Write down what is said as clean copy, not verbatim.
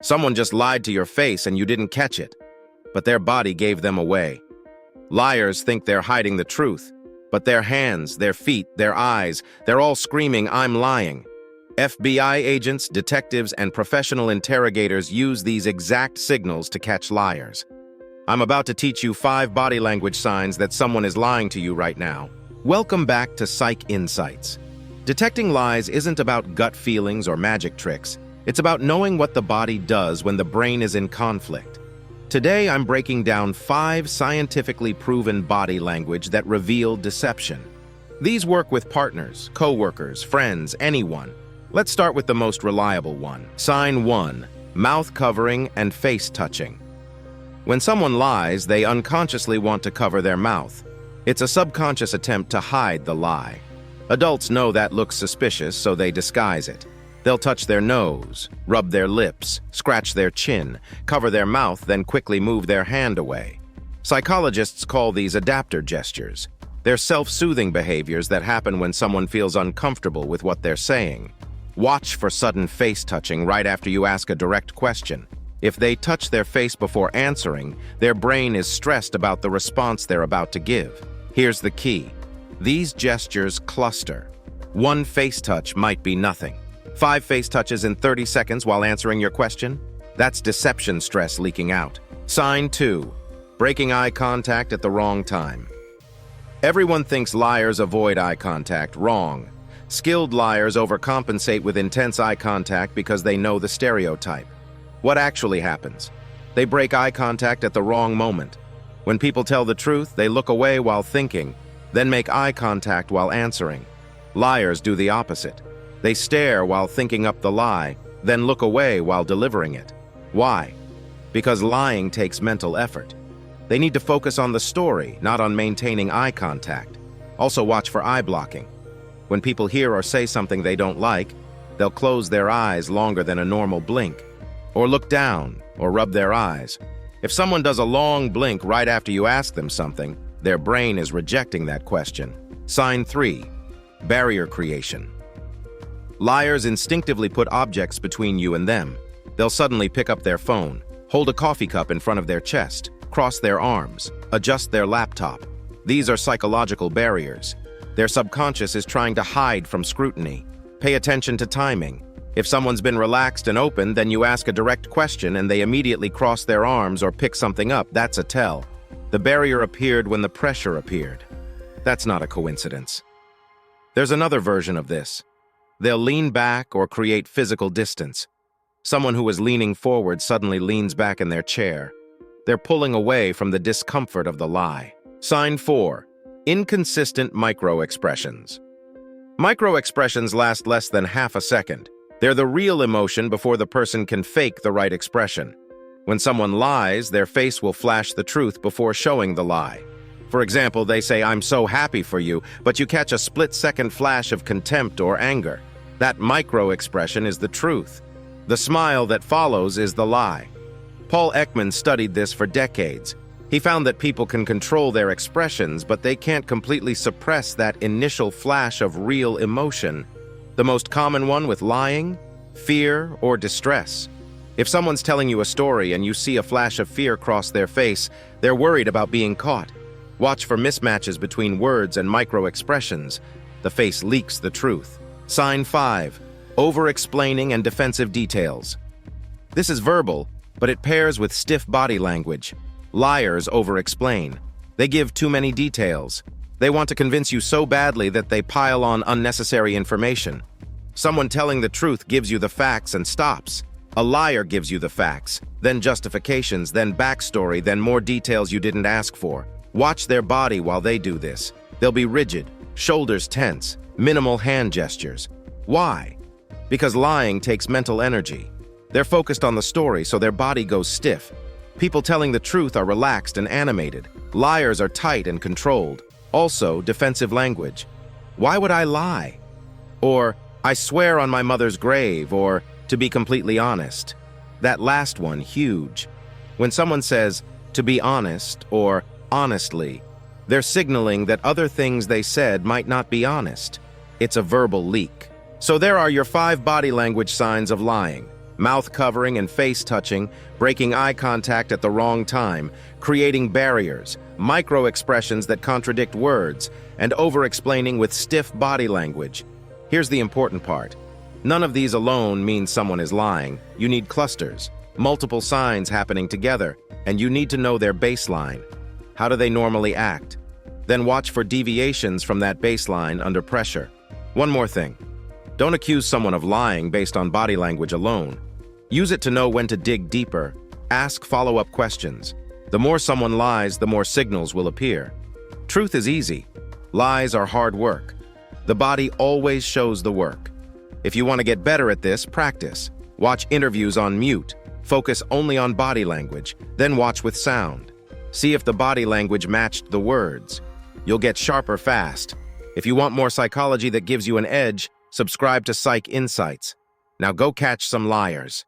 Someone just lied to your face and you didn't catch it, but their body gave them away. Liars think they're hiding the truth, but their hands, their feet, their eyes, they're all screaming, "I'm lying." FBI agents, detectives, and professional interrogators use these exact signals to catch liars. I'm about to teach you 5 body language signs that someone is lying to you right now. Welcome back to Psych Insights. Detecting lies isn't about gut feelings or magic tricks. It's about knowing what the body does when the brain is in conflict. Today, I'm breaking down 5 scientifically proven body language that reveal deception. These work with partners, co-workers, friends, anyone. Let's start with the most reliable one. Sign 1, mouth covering and face touching. When someone lies, they unconsciously want to cover their mouth. It's a subconscious attempt to hide the lie. Adults know that looks suspicious, so they disguise it. They'll touch their nose, rub their lips, scratch their chin, cover their mouth, then quickly move their hand away. Psychologists call these adapter gestures. They're self-soothing behaviors that happen when someone feels uncomfortable with what they're saying. Watch for sudden face touching right after you ask a direct question. If they touch their face before answering, their brain is stressed about the response they're about to give. Here's the key. These gestures cluster. 1 face touch might be nothing. 5 face touches in 30 seconds while answering your question? That's deception stress leaking out. Sign 2, breaking eye contact at the wrong time. Everyone thinks liars avoid eye contact. Wrong. Skilled liars overcompensate with intense eye contact because they know the stereotype. What actually happens? They break eye contact at the wrong moment. When people tell the truth, they look away while thinking, then make eye contact while answering. Liars do the opposite. They stare while thinking up the lie, then look away while delivering it. Why? Because lying takes mental effort. They need to focus on the story, not on maintaining eye contact. Also watch for eye blocking. When people hear or say something they don't like, they'll close their eyes longer than a normal blink, or look down, or rub their eyes. If someone does a long blink right after you ask them something, their brain is rejecting that question. Sign 3, barrier creation. Liars instinctively put objects between you and them. They'll suddenly pick up their phone, hold a coffee cup in front of their chest, cross their arms, adjust their laptop. These are psychological barriers. Their subconscious is trying to hide from scrutiny. Pay attention to timing. If someone's been relaxed and open, then you ask a direct question and they immediately cross their arms or pick something up. That's a tell. The barrier appeared when the pressure appeared. That's not a coincidence. There's another version of this. They'll lean back or create physical distance. Someone who is leaning forward suddenly leans back in their chair. They're pulling away from the discomfort of the lie. Sign 4, inconsistent micro-expressions. Micro-expressions last less than half a second. They're the real emotion before the person can fake the right expression. When someone lies, their face will flash the truth before showing the lie. For example, they say, "I'm so happy for you," but you catch a split-second flash of contempt or anger. That micro-expression is the truth. The smile that follows is the lie. Paul Ekman studied this for decades. He found that people can control their expressions, but they can't completely suppress that initial flash of real emotion. The most common one with lying? Fear or distress. If someone's telling you a story and you see a flash of fear cross their face, they're worried about being caught. Watch for mismatches between words and micro-expressions. The face leaks the truth. Sign 5, over-explaining and defensive details. This is verbal, but it pairs with stiff body language. Liars over-explain. They give too many details. They want to convince you so badly that they pile on unnecessary information. Someone telling the truth gives you the facts and stops. A liar gives you the facts, then justifications, then backstory, then more details you didn't ask for. Watch their body while they do this. They'll be rigid, shoulders tense, minimal hand gestures. Why? Because lying takes mental energy. They're focused on the story, so their body goes stiff. People telling the truth are relaxed and animated. Liars are tight and controlled. Also, defensive language. Why would I lie? Or, I swear on my mother's grave, or, to be completely honest. That last one, huge. When someone says, to be honest, or honestly, they're signaling that other things they said might not be honest. It's a verbal leak. So there are your 5 body language signs of lying. Mouth covering and face touching, breaking eye contact at the wrong time, creating barriers, micro-expressions that contradict words, and over-explaining with stiff body language. Here's the important part. None of these alone means someone is lying. You need clusters, multiple signs happening together, and you need to know their baseline. How do they normally act? Then watch for deviations from that baseline under pressure. One more thing. Don't accuse someone of lying based on body language alone. Use it to know when to dig deeper. Ask follow-up questions. The more someone lies, the more signals will appear. Truth is easy. Lies are hard work. The body always shows the work. If you want to get better at this, practice. Watch interviews on mute. Focus only on body language, then watch with sound. See if the body language matched the words. You'll get sharper fast. If you want more psychology that gives you an edge, subscribe to Psych Insights. Now go catch some liars.